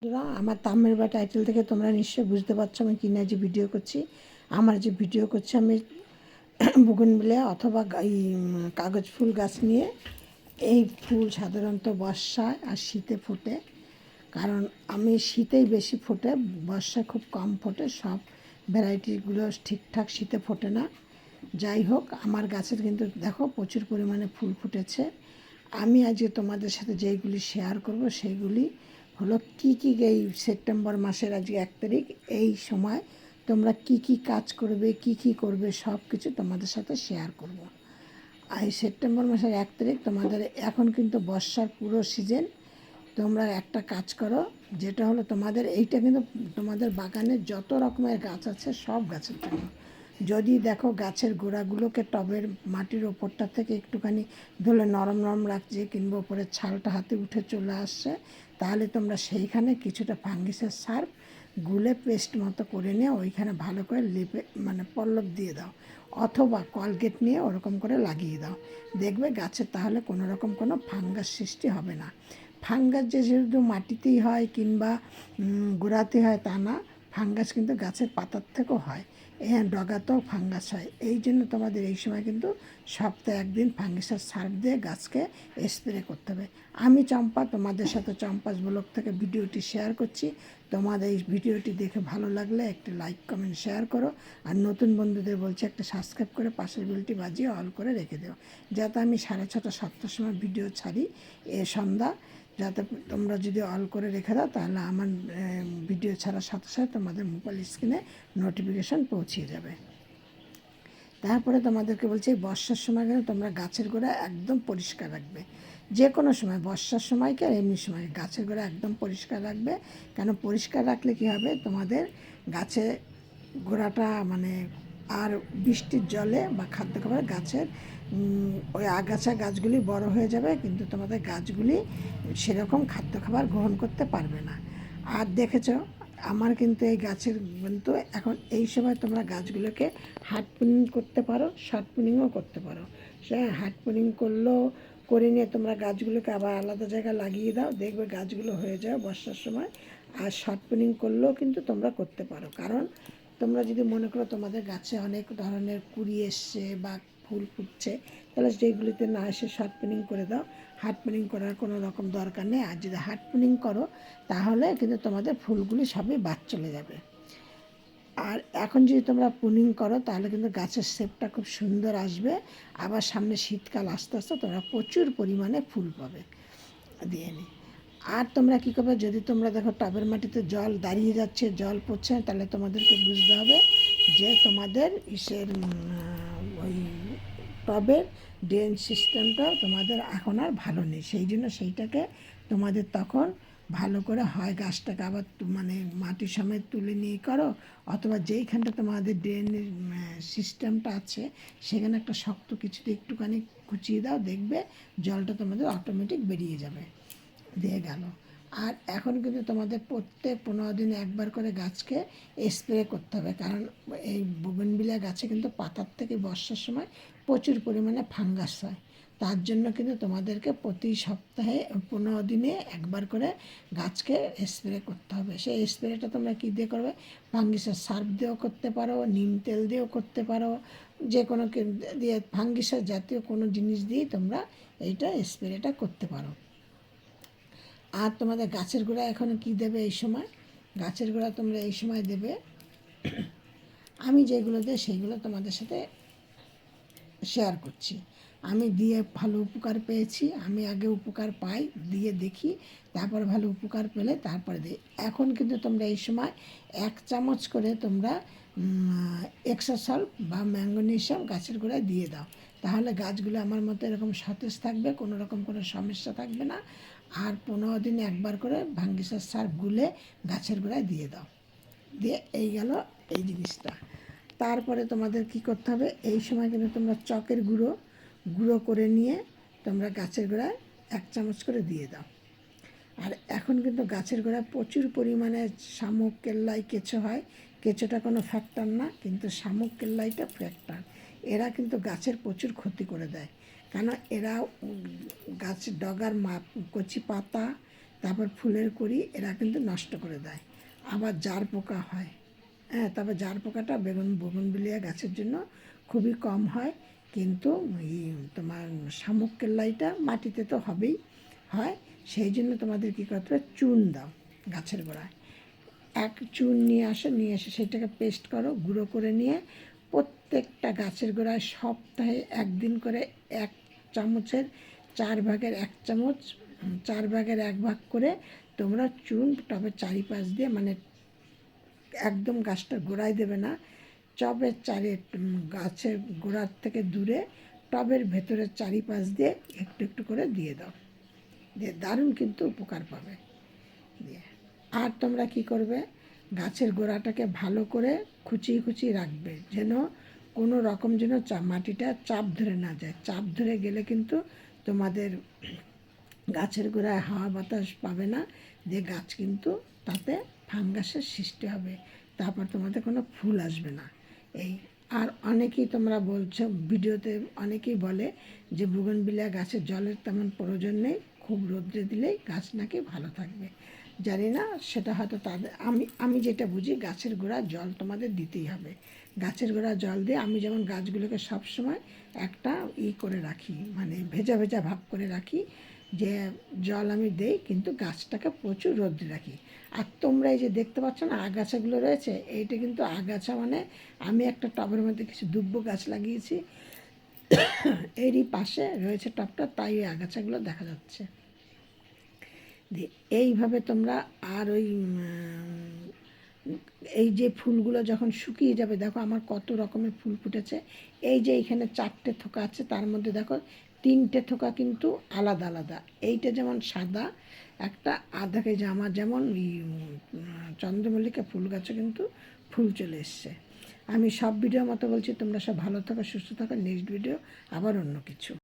বন্ধুরা, আমার থাম্বনেল বা টাইটেল থেকে তোমরা নিশ্চয়ই বুঝতে পারছো আমি কি নিয়ে যে ভিডিও করছি। আমার যে ভিডিও করছি আমি বুগনভিলিয়া অথবা কাগজ ফুল গাছ নিয়ে। এই ফুল সাধারণত বর্ষায় আর শীতে ফোটে, কারণ আমি শীতেই বেশি ফোটে, বর্ষায় খুব কম ফোটে। সব ভ্যারাইটিগুলো ঠিকঠাক শীতে ফোটে না। যাই হোক, আমার গাছের কিন্তু দেখো প্রচুর পরিমাণে ফুল ফুটেছে। আমি আজকে তোমাদের সাথে যেইগুলি শেয়ার করব সেইগুলি হলো কি কি এই সেপ্টেম্বর মাসের আজকে 1 তারিখ, এই সময় তোমরা কি কি কাজ করবে, কি কি করবে, সব কিছু তোমাদের সাথে শেয়ার করব। আর এই সেপ্টেম্বর মাসের 1 তারিখ তোমাদের এখন কিন্তু বর্ষার পুরো সিজন। তোমরা একটা কাজ করো, যেটা হলো তোমাদের এইটা কিন্তু তোমাদের বাগানে যত রকমের গাছ আছে সব গাছের জন্য। যদি দেখো গাছের গোড়াগুলোকে টবের মাটির ওপরটা থেকে একটুখানি ধরলে নরম নরম রাখছে, কিংবা ওপরের ছালটা হাতে উঠে চলে আসছে, তাহলে তোমরা সেইখানে কিছুটা ফাঙ্গিসের সার্ফ গুলে পেস্ট মতো করে নিয়ে ওইখানে ভালো করে লেপে পল্লব দিয়ে দাও, অথবা কলগেট নিয়ে ওরকম করে লাগিয়ে দাও। দেখবে গাছের তাহলে কোনো রকম কোনো ফাঙ্গাস সৃষ্টি হবে না। ফাঙ্গাস যে শুধু মাটিতেই হয় কিংবা গোড়াতে হয় তা না, ফাঙ্গাস কিন্তু গাছের পাতার থেকেও হয়, ডগাতেও ফাঙ্গাস হয়। এই জন্য তোমাদের এই সময় কিন্তু সপ্তাহে একদিন ফাঙ্গিসাইড সার্ফ দিয়ে গাছকে স্প্রে করতে হবে। আমি চম্পা তোমাদের সাথে চম্পাস ব্লগ থেকে ভিডিওটি শেয়ার করছি। তোমাদের এই ভিডিওটি দেখে ভালো লাগলে একটি লাইক কমেন্ট শেয়ার করো, আর নতুন বন্ধুদের বলছি একটা সাবস্ক্রাইব করে পাশের বেলটি বাজিয়ে অল করে রেখে দিও, যাতে আমি 6:30 7টার সময় ভিডিও ছাড়ি সন্ধ্যা, যাতে তোমরা যদি অল করে রেখে দাও তাহলে আমার ভিডিও ছাড়ার সাথে সাথে তোমাদের মোবাইল স্ক্রিনে নোটিফিকেশান পৌঁছে যাবে। তারপরে তোমাদেরকে বলছি, বর্ষার সময় কিন্তু তোমরা গাছের গোড়া একদম পরিষ্কার রাখবে। যে কোনো সময়, বর্ষার সময় কি আর এমনি সময়, গাছের গোড়া একদম পরিষ্কার রাখবে। কেন পরিষ্কার রাখলে কী হবে, তোমাদের গাছে গোড়াটা আর বৃষ্টির জলে বা খাদ্য খাবার গাছের ওই আগাছা গাছগুলি বড় হয়ে যাবে, কিন্তু তোমাদের গাছগুলি সেরকম খাদ্য খাবার গ্রহণ করতে পারবে না। আর দেখেছ আমার কিন্তু এই গাছের কিন্তু এখন এই সময় তোমরা গাছগুলোকে হার্ড পুনিং করতে পারো, শর্ট পুনিংও করতে পারো। সে হার্ড পুনিং করলেও করে নিয়ে তোমরা গাছগুলোকে আবার আলাদা জায়গায় লাগিয়ে দাও, দেখবে গাছগুলো হয়ে যায় বর্ষার সময়। আর শর্ট পুনিং করলেও কিন্তু তোমরা করতে পারো, কারণ তোমরা যদি মনে করো তোমাদের গাছে অনেক ধরনের কুড়ি এসছে বা ফুল ফুটছে, তাহলে যেইগুলিতে না এসে শর্ট পুনিং করে দাও। হার্ড পুনিং করার কোনো রকম দরকার নেই। আর যদি হার্ড পুনিং করো তাহলে কিন্তু তোমাদের ফুলগুলি সবই বাদ চলে যাবে। আর এখন যদি তোমরা পুনিং করো তাহলে কিন্তু গাছের শেপটা খুব সুন্দর আসবে। আবার সামনে শীতকাল আস্তে আস্তে তোমরা প্রচুর পরিমাণে ফুল পাবে দিয়ে নি। আর তোমরা কী করবে, যদি তোমরা দেখো টবের মাটিতে জল দাঁড়িয়ে যাচ্ছে, জল পড়ছে, তাহলে তোমাদেরকে বুঝতে হবে যে তোমাদের ওই টবের ড্রেন সিস্টেমটা তোমাদের এখন আর ভালো নেই। সেই জন্য সেইটাকে তোমাদের তখন ভালো করে হয় গাছটাকে আবার মাটির সমেত তুলে নিয়ে করো, অথবা যেইখানটা তোমাদের ড্রেনের সিস্টেমটা আছে সেখানে একটা শক্ত কিছুতে একটুখানি কুচিয়ে দাও, দেখবে জলটা তোমাদের অটোমেটিক বেরিয়ে যাবে। দিয়ে গেল। আর এখন কিন্তু তোমাদের প্রত্যেক 15 দিনে একবার করে গাছকে স্প্রে করতে হবে, কারণ এই বুগনভিলিয়া গাছে কিন্তু পাতার থেকে বর্ষার সময় প্রচুর পরিমাণে ফাঙ্গাস হয়। তার জন্য কিন্তু তোমাদেরকে প্রতি সপ্তাহে 15 দিনে একবার করে গাছকে স্প্রে করতে হবে। সেই স্প্রেটা তোমরা কী দিয়ে করবে, ফাঙ্গিসাইড সার্ফ দিয়েও করতে পারো, নিম তেল দিয়েও করতে পারো, যে কোনো দিয়ে ফাঙ্গিসাইড জাতীয় কোনো জিনিস দিয়েই তোমরা এইটা স্প্রেটা করতে পারো। আর তোমাদের গাছের গোড়া এখন কি দেবে এই সময়, গাছের গোড়া তোমরা এই সময় দেবে, আমি যেগুলো দেয় সেইগুলো তোমাদের সাথে শেয়ার করছি। আমি দিয়ে ভালো উপকার পেয়েছি, আমি আগে উপকার পাই, দিয়ে দেখি, তারপর ভালো উপকার পেলে তারপরে দিই। এখন কিন্তু তোমরা এই সময় 1 চামচ করে তোমরা এক্সাসল্ফ বা ম্যাঙ্গনেসিয়াম গাছের গোড়ায় দিয়ে দাও, তাহলে গাছগুলো আমার মতো এরকম সতেজ থাকবে, কোনো রকম কোনো সমস্যা থাকবে না। আর 15 দিনে একবার করে ফাঙ্গিসাইড সার্ফ গুলে গাছের গোড়ায় দিয়ে দাও। দিয়ে এই গেল এই জিনিসটা। তারপরে তোমাদের কি করতে হবে, এই সময় কিন্তু তোমরা চকের গুঁড়ো গুঁড়ো করে নিয়ে তোমরা গাছের গোড়ায় 1 চামচ করে দিয়ে দাও। আর এখন কিন্তু গাছের গোড়ায় প্রচুর পরিমাণে শামুক, কেল্লাই, কেঁচো হয়। কেঁচোটা কোনো ফ্যাক্টর না, কিন্তু শামুক কেল্লাইটা ফ্যাক্টর। এরা কিন্তু গাছের প্রচুর ক্ষতি করে দেয়, কেন এরা গাছের ডগার কচি পাতা তারপর ফুলের কড়ি এরা কিন্তু নষ্ট করে দেয়। আবার জার পোকা হয়, হ্যাঁ, তবে জার পোকাটা বোগনভিলিয়া গাছের জন্য খুবই কম হয়। কিন্তু এই তোমার শামুক কেল্লাইটা মাটিতে তো হবেই হয়, সেই জন্য তোমাদের কী করতে হবে, চুন দাও গাছের গোড়ায়। এক চুন নিয়ে আসো, নিয়ে এসে সেটাকে পেস্ট করো, গুঁড়ো করে নিয়ে প্রত্যেকটা গাছের গোড়ায় সপ্তাহে একদিন করে 1 চামচের 4 ভাগের 1 চামচ, 4 ভাগের 1 ভাগ করে তোমরা চুন টবের চারিপাশ দিয়ে, মানে একদম গাছটার গোড়ায় দেবে না, টবের গাছের গোড়ার থেকে দূরে টবের ভেতরের চারিপাশ দিয়ে একটু একটু করে দিয়ে দাও, দিয়ে দারুণ কিন্তু উপকার পাবে দিয়ে। আর তোমরা কি করবে, গাছের গোড়াটাকে ভালো করে খুঁচিয়ে খুঁচিয়ে রাখবে, যেন কোনো রকম যেন মাটিটা চাপ ধরে না যায়। চাপ ধরে গেলে কিন্তু তোমাদের গাছের গোড়ায় হাওয়া বাতাস পাবে না, যে গাছ কিন্তু তাতে ফাঙ্গাসের সৃষ্টি হবে, তারপর তোমাদের কোনো ফুল আসবে না। এই আর অনেকেই তোমরা বলছো ভিডিওতে, অনেকেই বলে যে বুগনভিলিয়া গাছের জলের তেমন প্রয়োজন নেই, খুব রোদ্রে দিলেই গাছ নাকি ভালো থাকবে। জানি না, সেটা হয়তো তাদের, আমি যেটা বুঝি গাছের গোড়া জল তোমাদের দিতেই হবে। গাছের গোড়া জল দিয়ে আমি যেমন গাছগুলোকে সবসময় একটা করে রাখি, মানে ভেজা ভেজা ভাব করে রাখি, যে জল আমি দেই কিন্তু গাছটাকে প্রচুর রোদ্রে রাখি। আর তোমরা এই যে দেখতে পাচ্ছ না আগাছাগুলো রয়েছে, এইটা কিন্তু আগাছা, মানে আমি একটা টবের মধ্যে কিছু দুব্ব গাছ লাগিয়েছি, এরই পাশে রয়েছে টবটা, তাই ওই আগাছাগুলো দেখা যাচ্ছে। দিয়ে এইভাবে তোমরা আর ওই এই যে ফুলগুলো যখন শুকিয়ে যাবে, দেখো আমার কত রকমের ফুল ফুটেছে। এই যে এইখানে 4টে থোকা আছে, তার মধ্যে দেখো 3টে থোকা কিন্তু আলাদা আলাদা। এইটা যেমন সাদা একটা, আধা কেজি আমার যেমন চন্দ্রমল্লিকা ফুল গাছে কিন্তু ফুল চলে এসছে। আমি সব ভিডিও মতো বলছি, তোমরা সব ভালো থাকো, সুস্থ থাকো। নেক্সট ভিডিও আবার অন্য কিছু।